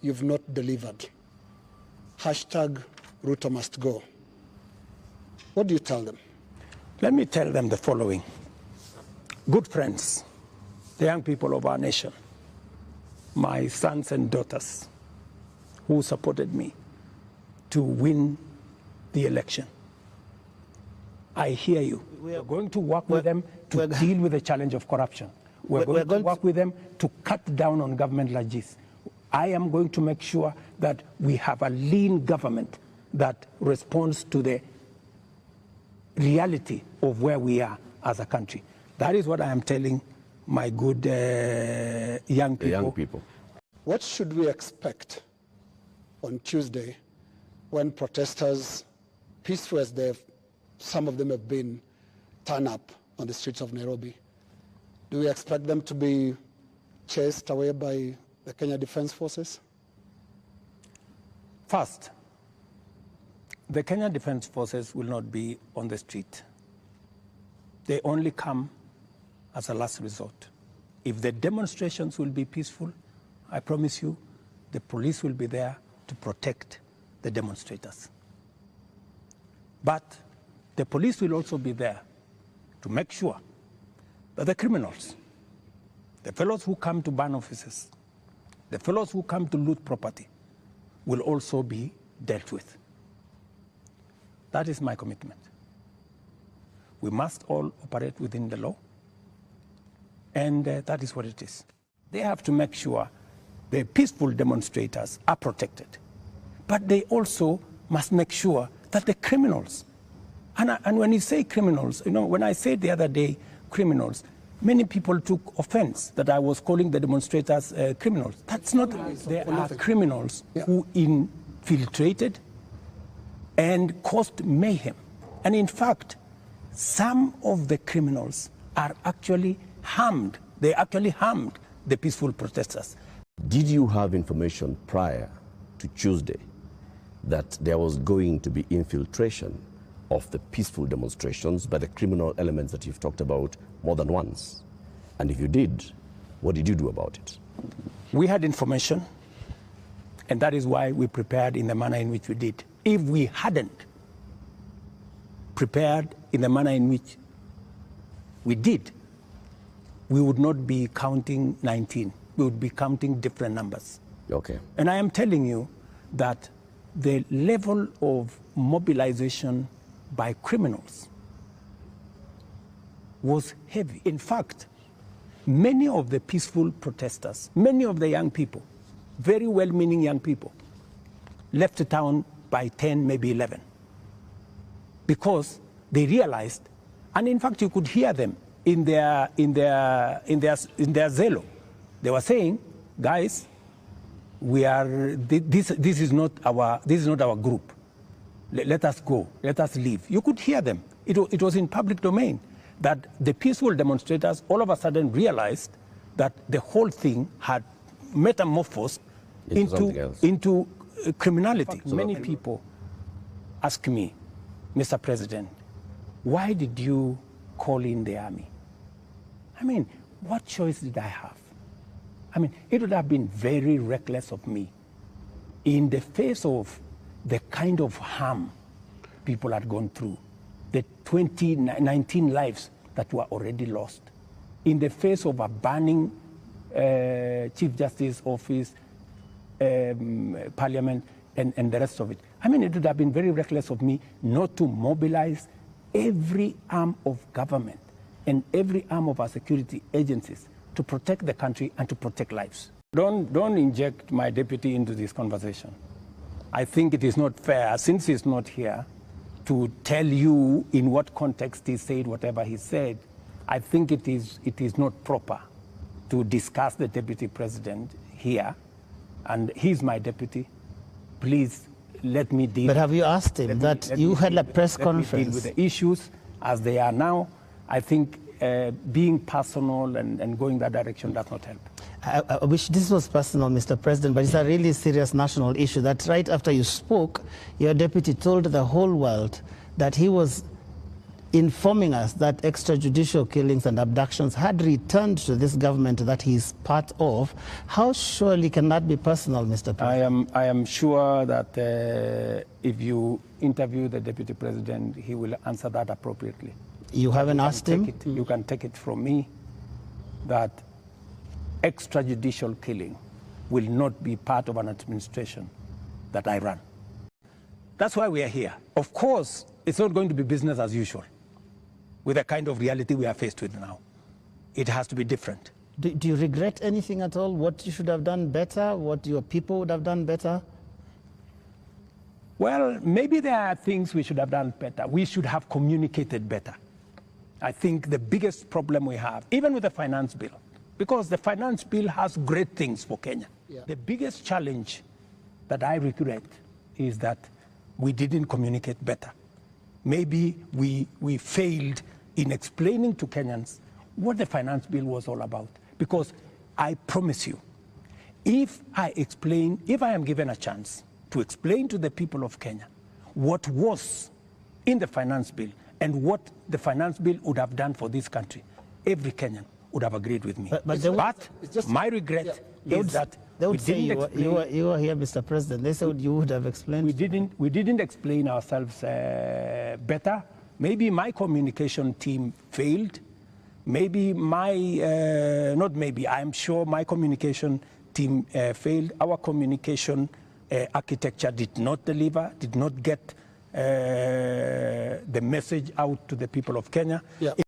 you've not delivered. Hashtag Ruto must go. What do you tell them? Let me tell them the following. Good friends, the young people of our nation, my sons and daughters who supported me to win the election. I hear you. We're going to work with them to deal with the challenge of corruption. We're going to work with them to cut down on government like this. I am going to make sure that we have a lean government that responds to the reality of where we are as a country. That is what I am telling my good young people. What should we expect on Tuesday when protesters, peaceful as some of them have been, turn up on the streets of Nairobi? Do we expect them to be chased away by the Kenya Defence Forces? First, the Kenya Defence Forces will not be on the street. They only come as a last resort. If the demonstrations will be peaceful, I promise you, the police will be there to protect the demonstrators. But the police will also be there to make sure that the criminals, the fellows who come to burn offices, the fellows who come to loot property, will also be dealt with. That is my commitment. We must all operate within the law, and that is what it is. They have to make sure the peaceful demonstrators are protected, but they also must make sure that the criminals, and when you say criminals, you know, when I said the other day criminals, many people took offense that I was calling the demonstrators criminals. That's not, there are criminals who infiltrated and caused mayhem. And in fact, some of the criminals are actually harmed. They actually harmed the peaceful protesters. Did you have information prior to Tuesday that there was going to be infiltration of the peaceful demonstrations by the criminal elements that you've talked about more than once? And if you did, what did you do about it? We had information, and that is why we prepared in the manner in which we did. If we hadn't prepared in the manner in which we did, we would not be counting 19. We would be counting different numbers. Okay. And I am telling you that the level of mobilization by criminals was heavy. In fact, many of the peaceful protesters, many of the young people, very well-meaning young people, left the town by 10, maybe 11, because they realized, and in fact you could hear them in their zelo. They were saying, guys, we are this is not our group. Let us go. Let us leave. You could hear them. It was in public domain that the peaceful demonstrators all of a sudden realized that the whole thing had metamorphosed into criminality. So many people ask me, Mr. President, why did you call in the army? I mean, what choice did I have? I mean, it would have been very reckless of me in the face of the kind of harm people had gone through, the 19 lives that were already lost, in the face of a burning Chief Justice office, Parliament, and the rest of it. I mean, it would have been very reckless of me not to mobilize every arm of government and every arm of our security agencies to protect the country and to protect lives. Don't inject my deputy into this conversation. I think it is not fair, since he's not here, to tell you in what context he said whatever he said. I think it is not proper to discuss the deputy president here, and he's my deputy. Please let me deal. But have you asked him that you had a press conference? Deal with the issues as they are now. I think being personal and going that direction does not help. I wish this was personal, Mr. President, but it's a really serious national issue that right after you spoke, your deputy told the whole world that he was informing us that extrajudicial killings and abductions had returned to this government that he's part of. How surely can that be personal, Mr. President? I am sure that if you interview the Deputy President, he will answer that appropriately. You haven't asked him? You can take it from me that extrajudicial killing will not be part of an administration that I run. That's why we are here. Of course, it's not going to be business as usual with the kind of reality we are faced with now. It has to be different. Do you regret anything at all? What you should have done better? What your people would have done better? Well, maybe there are things we should have done better. We should have communicated better. I think the biggest problem we have, even with the finance bill, because the finance bill has great things for Kenya. Yeah. The biggest challenge that I regret is that we didn't communicate better. Maybe we failed in explaining to Kenyans what the finance bill was all about. Because I promise you, if I am given a chance to explain to the people of Kenya what was in the finance bill and what the finance bill would have done for this country, every Kenyan would have agreed with me. But my regret is that they would say you were here, Mr. President. They said you would have explained. We didn't explain ourselves better. Maybe my communication team failed. Maybe not maybe, I'm sure my communication team failed. Our communication architecture did not deliver, did not get the message out to the people of Kenya. Yeah.